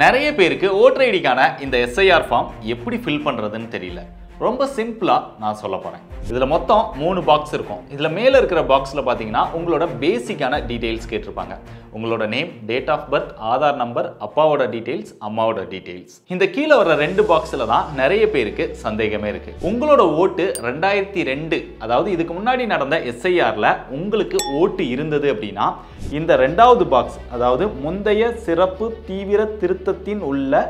நிறைய பேருக்கு ஓட்டர் ஐடிக்கான இந்த எஸ்ஐஆர் ஃபார்ம் எப்படி ஃபில் பண்றதுன்னு தெரியல. ரொம்ப சிம்பிளா நான் சொல்ல போறேன். இதுல மொத்தம் 3 பாக்ஸ் இருக்கும். இதுல மேல இருக்கிற பாக்ஸ்ல பாத்தீங்கன்னா உங்களோட பேசிக்கான டீடைல்ஸ் கேட்டிருப்பாங்க. உங்களோட name, date of birth, Aadhaar number, அப்பாவோட டீடைல்ஸ், அம்மாவோட டீடைல்ஸ். இந்த கீழே வர 2 பாக்ஸ்ல தான் நிறைய பேருக்கு சந்தேகமே இருக்கு. உங்களோட ஓட்டு 2002, அதாவது இதுக்கு முன்னாடி நடந்த எஸ்ஐஆர்ல உங்களுக்கு ஓட்டு இருந்தது அப்படின்னா இந்த 2வது பாக்ஸ், அதாவது முந்தைய சிறப்பு தீவிர திருத்தத்தின் உள்ள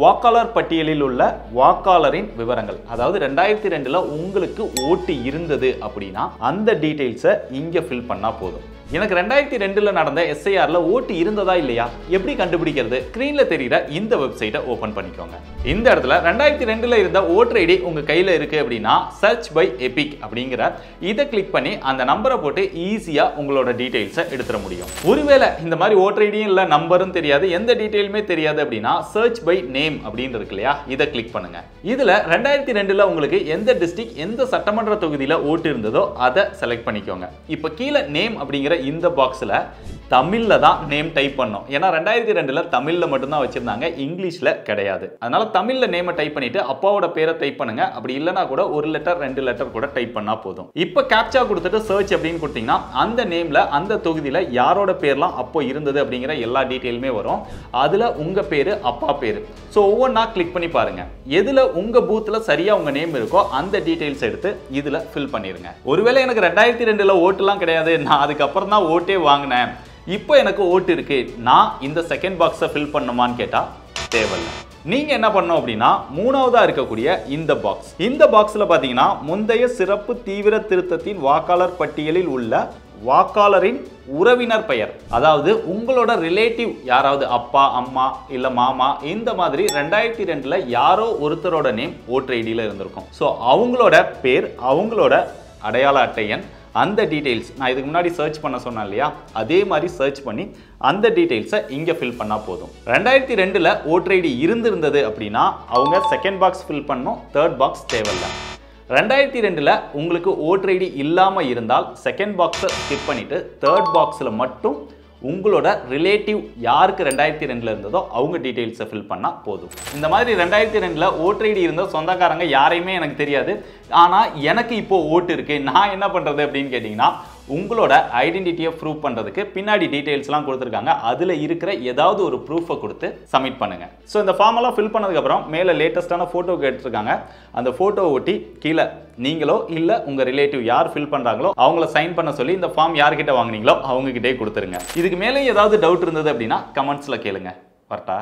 வாக்காளர் பட்டியலில் உள்ள வாக்காளரின் விவரங்கள், அதாவது 2002ல உங்களுக்கு ஓட்டு இருந்தது அப்படின்னா அந்த டீடைல்ஸை இங்க ஃபில் பண்ணா போதும். எனக்கு 2002ல நடந்த எஸ்ஐஆர்ல ஓட்டு இருந்ததா இல்லையா எப்படி கண்டுபிடிக்கிறது? ஸ்கிரீன்ல தெரியுற இந்த வெப்சைட்டை ஓபன் பண்ணிக்கோங்க. இந்த இடத்துல 2002ல இருந்த ஓட்டர் ஐடி உங்க கையில இருக்கு அப்படின்னா சர்ச் பை எபிக் அப்படிங்கிற இதை கிளிக் பண்ணி அந்த நம்பரை போட்டு ஈஸியா உங்களோட டீடைல்ஸை எடுத்துட முடியும். ஒருவேளை இந்த மாதிரி ஓட்டர் ஐடியும் இல்ல, நம்பரும் தெரியாது, எந்த டீடைலுமே தெரியாது அப்படின்னா சர்ச் பை நேம் அப்படின்னு இருக்கு இல்லையா, இதை கிளிக் பண்ணுங்க. இதுல 2002ல உங்களுக்கு எந்த டிஸ்ட்ரிக்ட், எந்த சட்டமன்ற தொகுதியில ஓட்டு இருந்ததோ அதை செலக்ட் பண்ணிக்கோங்க. இப்ப கீழே நேம் அப்படிங்கிற இந்த பாக்ஸ்ல தமிழ்ல தான் நேம் டைப் பண்ணோம். ஏன்னா 2002ல தமிழ்ல மட்டும்தான் வச்சிருந்தாங்க, இங்கிலீஷ்ல கிடையாது. அதனால தமிழ்ல நேமை டைப் பண்ணிட்டு அப்பாவோட பேரை டைப் பண்ணுங்க. அப்படி இல்லைனா கூட 1 லெட்டர் 2 லெட்டர் கூட டைப் பண்ணா போதும். இப்ப கேப்சா கொடுத்துட்டு சர்ச் அப்படின்னு கொடுத்தீங்கன்னா அந்த நேம்ல அந்த தொகுதியில யாரோட பேர்லாம் அப்போ இருந்தது அப்படிங்கிற எல்லா டீடைலுமே வரும். அதுல உங்க பேரு, அப்பா பேரு. ஸோ ஒவ்வொன்றா கிளிக் பண்ணி பாருங்க. எதுல உங்க பூத்துல சரியா உங்க நேம் இருக்கோ அந்த டீடைல்ஸ் எடுத்து இதுல ஃபில் பண்ணிருங்க. ஒருவேளை எனக்கு 2002ல ஓட்டுலாம் கிடையாது, நான் அதுக்கப்புறம் தான் ஓட்டே வாங்கினேன், இப்போ எனக்கு ஓட்டு இருக்கு, நான் இந்த செகண்ட் பாக்ஸை ஃபில் பண்ணுமான்னு கேட்டா தேவையில்லை. நீங்க என்ன பண்ணணும் அப்படின்னா 3வதா இருக்கக்கூடிய இந்த பாக்ஸ், இந்த பாக்ஸ்ல பாத்தீங்கன்னா முந்தைய சிறப்பு தீவிர திருத்தத்தின் வாக்காளர் பட்டியலில் உள்ள வாக்காளரின் உறவினர் பெயர், அதாவது உங்களோட ரிலேட்டிவ் யாராவது அப்பா, அம்மா இல்ல மாமா, இந்த மாதிரி 2002ல யாரோ ஒருத்தரோட நேம் ஓட்டர் ஐடியில இருந்திருக்கும். ஸோ அவங்களோட பேர், அவங்களோட அடையாள அட்டை எண், அந்த டீடைல்ஸ் நான் இதுக்கு முன்னாடி சர்ச் பண்ண சொன்னேன் இல்லையா, அதே மாதிரி சர்ச் பண்ணி அந்த டீடைல்ஸை இங்க ஃபில் பண்ணா போதும். 2002ல ஓட்டர் ஐடி இருந்திருந்தது அப்படின்னா அவங்க செகண்ட் பாக்ஸ் ஃபில் பண்ணணும், தேர்ட் பாக்ஸ் தேவையில்லை. 2002ல உங்களுக்கு ஓட்டர் ஐடி இல்லாம இருந்தால் செகண்ட் பாக்ஸை ஸ்கிப் பண்ணிட்டு தேர்ட் பாக்ஸ்ல மட்டும் உங்களோட ரிலேட்டிவ் யாருக்கு 2002ல இருந்ததோ அவங்க டீடைல்ஸை ஃபில் பண்ணா போதும். இந்த மாதிரி 2002ல ஓட்டர் ஐடி இருந்த சொந்தக்காரங்க யாரையுமே எனக்கு தெரியாது, ஆனா எனக்கு இப்போ ஓட்டு இருக்கு, நான் என்ன பண்றது அப்படின்னு கேட்டீங்கன்னா உங்களோட ஐடென்டிட்டியை ப்ரூவ் பண்றதுக்கு பின்னாடி டீடைல்ஸ்லாம் கொடுத்துருக்காங்க. அதுல இருக்கிற ஏதாவது ஒரு ப்ரூஃபை கொடுத்து சப்மிட் பண்ணுங்க. ஸோ இந்த ஃபார்ம் எல்லாம் ஃபில் பண்ணதுக்கு அப்புறம் மேல லேட்டஸ்டான போட்டோ கேட்டிருக்காங்க. அந்த போட்டோவை ஒட்டி கீழே நீங்களோ இல்ல உங்க ரிலேட்டிவ் யார் ஃபில் பண்றாங்களோ அவங்கள சைன் பண்ண சொல்லி இந்த ஃபார்ம் யார்கிட்ட வாங்குனீங்களோ அவங்க கிட்டே கொடுத்துருங்க. இதுக்கு மேலே ஏதாவது டவுட் இருந்தது அப்படின்னா கமெண்ட்ஸ்ல கேளுங்க. வரட்டா?